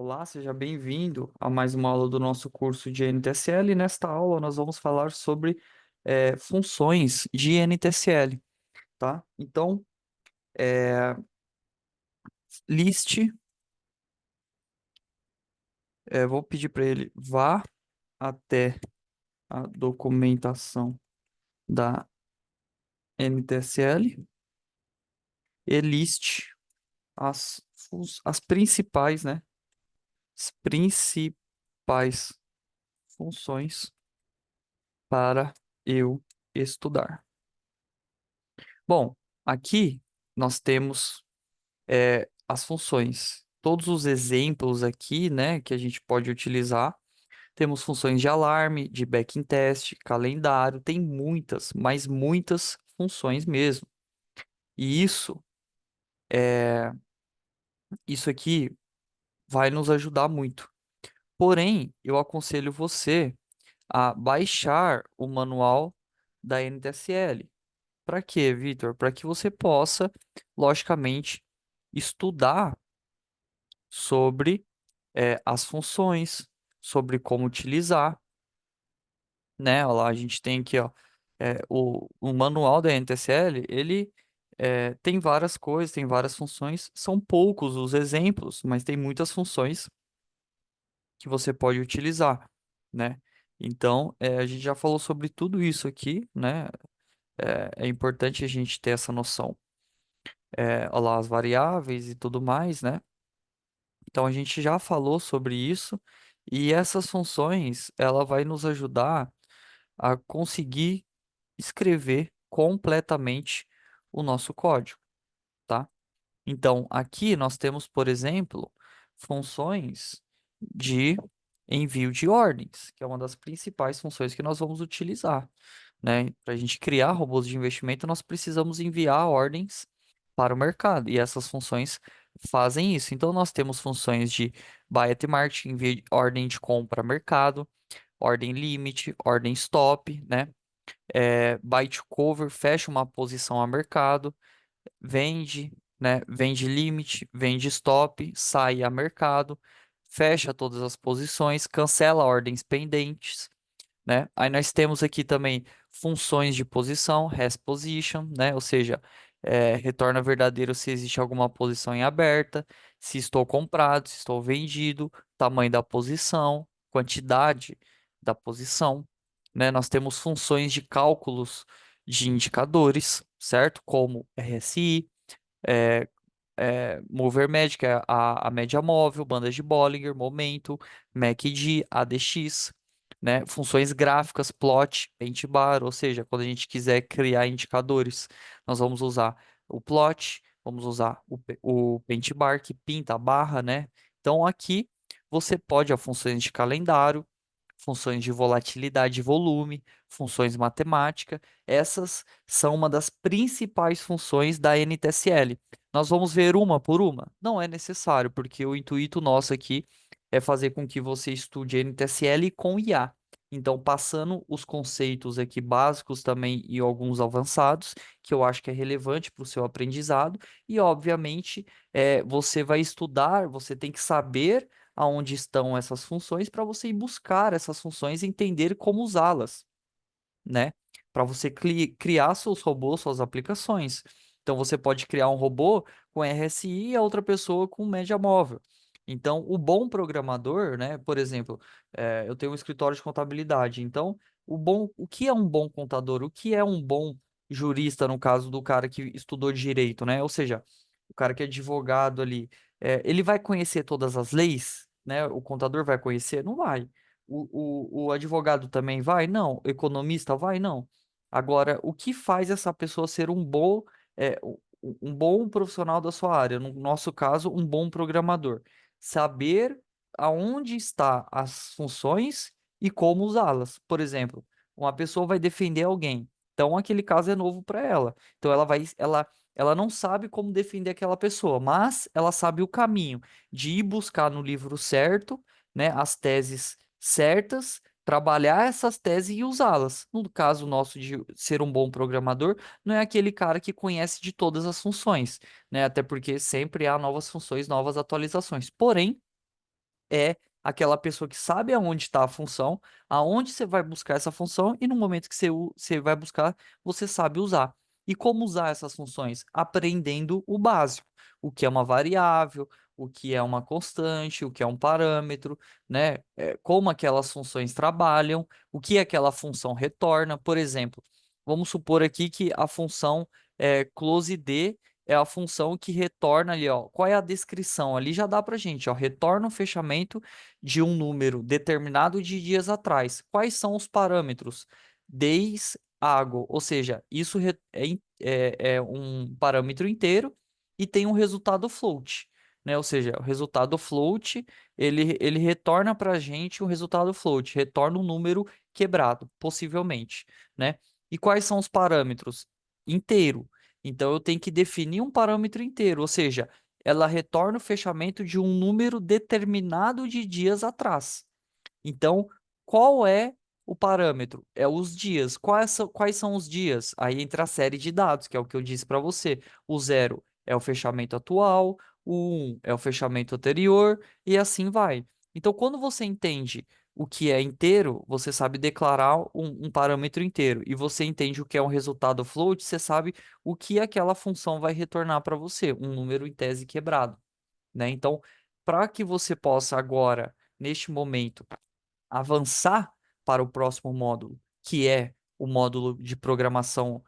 Olá, seja bem-vindo a mais uma aula do nosso curso de NTSL. Nesta aula, nós vamos falar sobre funções de NTSL, tá? Então, liste, vou pedir para ele vá até a documentação da NTSL e liste as principais, né? As principais funções para eu estudar. Bom, aqui nós temos as funções. Todos os exemplos aqui, né, que a gente pode utilizar. Temos funções de alarme, de backing test, calendário, tem muitas, mas muitas funções mesmo. E isso aqui vai nos ajudar muito. Porém, eu aconselho você a baixar o manual da NTSL. Para quê, Vitor? Para que você possa, logicamente, estudar sobre as funções, sobre como utilizar, né? Olha lá, a gente tem aqui, ó, o manual da NTSL, ele tem várias coisas, tem várias funções, são poucos os exemplos, mas tem muitas funções que você pode utilizar, né? Então, a gente já falou sobre tudo isso aqui, né? É importante a gente ter essa noção. Olha lá, as variáveis e tudo mais, né? Então a gente já falou sobre isso e essas funções ela vai nos ajudar a conseguir escrever completamente o nosso código, tá? Então aqui nós temos, por exemplo, funções de envio de ordens, que é uma das principais funções que nós vamos utilizar, né? Para a gente criar robôs de investimento, nós precisamos enviar ordens para o mercado, e essas funções fazem isso. Então, nós temos funções de buy at market, envio ordem de compra a mercado, ordem limit, ordem stop, né? Buy to cover, fecha uma posição a mercado, vende, né? Vende limit, vende stop, sai a mercado, fecha todas as posições, cancela ordens pendentes, né? Aí nós temos aqui também funções de posição, rest position, né? Ou seja, retorna verdadeiro se existe alguma posição em aberta, se estou comprado, se estou vendido, tamanho da posição, quantidade da posição, né? Nós temos funções de cálculos de indicadores, certo? Como RSI, é, Mover Magic, é a média móvel, bandas de Bollinger, momento, MACD, ADX, né? Funções gráficas, plot, paint bar, ou seja, quando a gente quiser criar indicadores, nós vamos usar o plot, vamos usar o paint bar que pinta a barra, né? Então aqui você pode, funções de calendário, funções de volatilidade e volume, funções matemáticas. Essas são uma das principais funções da NTSL. Nós vamos ver uma por uma? Não é necessário, porque o intuito nosso aqui é fazer com que você estude NTSL com IA. Então, passando os conceitos aqui básicos também e alguns avançados, que eu acho que é relevante para o seu aprendizado, e obviamente você vai estudar, você tem que saber aonde estão essas funções para você ir buscar essas funções e entender como usá-las, né? Para você criar seus robôs, suas aplicações. Então você pode criar um robô com RSI e a outra pessoa com média móvel. Então, o bom programador, né? Por exemplo, eu tenho um escritório de contabilidade. Então, o que é um bom contador? O que é um bom jurista, no caso do cara que estudou direito, né? Ou seja, o cara que é advogado ali, ele vai conhecer todas as leis, né? O contador vai conhecer? Não vai. O advogado também vai? Não. O economista vai? Não. Agora, o que faz essa pessoa ser um bom profissional da sua área? No nosso caso, um bom programador. Saber aonde está as funções e como usá-las. Por exemplo, uma pessoa vai defender alguém. Então, aquele caso é novo para ela. Então, ela não sabe como defender aquela pessoa, mas ela sabe o caminho de ir buscar no livro certo, né, as teses certas, trabalhar essas teses e usá-las. No caso nosso de ser um bom programador, não é aquele cara que conhece de todas as funções, né? Até porque sempre há novas funções, novas atualizações. Porém, é aquela pessoa que sabe aonde está a função, aonde você vai buscar essa função e no momento que você vai buscar, você sabe usar. E como usar essas funções? Aprendendo o básico, o que é uma variável, o que é uma constante, o que é um parâmetro, né? Como aquelas funções trabalham, o que aquela função retorna. Por exemplo, vamos supor aqui que a função close D é a função que retorna ali, ó. Qual é a descrição? Ali já dá pra gente, ó. Retorna o fechamento de um número determinado de dias atrás. Quais são os parâmetros? Days, ago, ou seja, isso é um parâmetro inteiro e tem um resultado float, né? Ou seja, o resultado float, ele retorna pra gente o resultado float, retorna um número quebrado, possivelmente, né? E quais são os parâmetros? Inteiro. Então eu tenho que definir um parâmetro inteiro, ou seja, ela retorna o fechamento de um número determinado de dias atrás. Então, qual é o parâmetro? É os dias. Quais são os dias? Aí entra a série de dados, que é o que eu disse para você. O zero é o fechamento atual, o um é o fechamento anterior, e assim vai. Então, quando você entende o que é inteiro, você sabe declarar um parâmetro inteiro. E você entende o que é um resultado float, você sabe o que aquela função vai retornar para você, um número em tese quebrado, né? Então, para que você possa agora, neste momento, avançar para o próximo módulo, que é o módulo de programação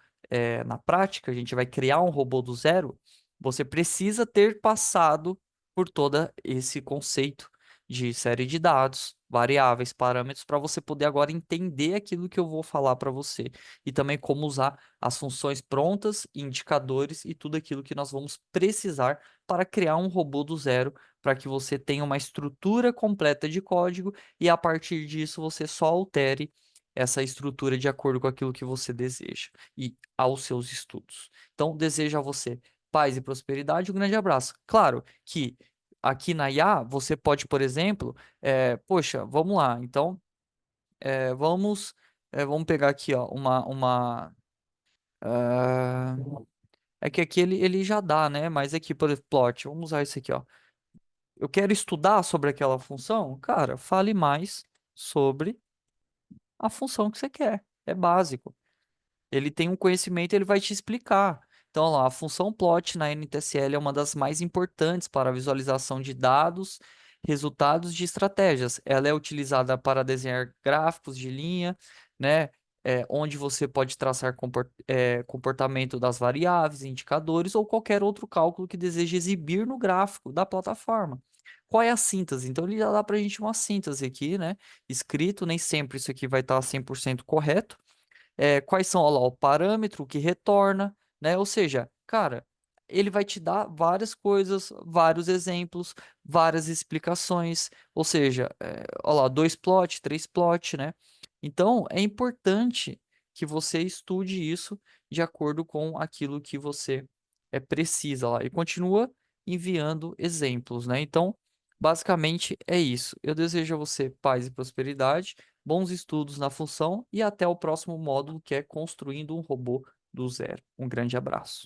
na prática, a gente vai criar um robô do zero, você precisa ter passado por todo esse conceito de série de dados, variáveis, parâmetros, para você poder agora entender aquilo que eu vou falar para você. E também como usar as funções prontas, indicadores e tudo aquilo que nós vamos precisar para criar um robô do zero, para que você tenha uma estrutura completa de código e a partir disso você só altere essa estrutura de acordo com aquilo que você deseja e aos seus estudos. Então, desejo a você paz e prosperidade, um grande abraço. Claro que aqui na IA você pode, por exemplo, poxa, vamos lá, então vamos pegar aqui, ó, ah, é que aqui ele já dá, né? Mas aqui, por exemplo, plot, vamos usar isso aqui, ó. Eu quero estudar sobre aquela função, cara, fale mais sobre a função que você quer. É básico. Ele tem um conhecimento, ele vai te explicar. Então, lá, a função plot na NTSL é uma das mais importantes para a visualização de dados, resultados de estratégias. Ela é utilizada para desenhar gráficos de linha, né? Onde você pode traçar comportamento das variáveis, indicadores ou qualquer outro cálculo que deseje exibir no gráfico da plataforma. Qual é a síntese? Então, ele já dá para a gente uma síntese aqui, né? Escrito, nem sempre isso aqui vai estar 100% correto. Quais são, ó lá, o parâmetro que retorna, né? Ou seja, cara, ele vai te dar várias coisas, vários exemplos, várias explicações, ou seja, ó lá, 2 plot, 3 plot, né? Então, é importante que você estude isso de acordo com aquilo que você precisa lá e continua enviando exemplos, né? Então, basicamente é isso. Eu desejo a você paz e prosperidade, bons estudos na função e até o próximo módulo que é construindo um robô do zero. Um grande abraço.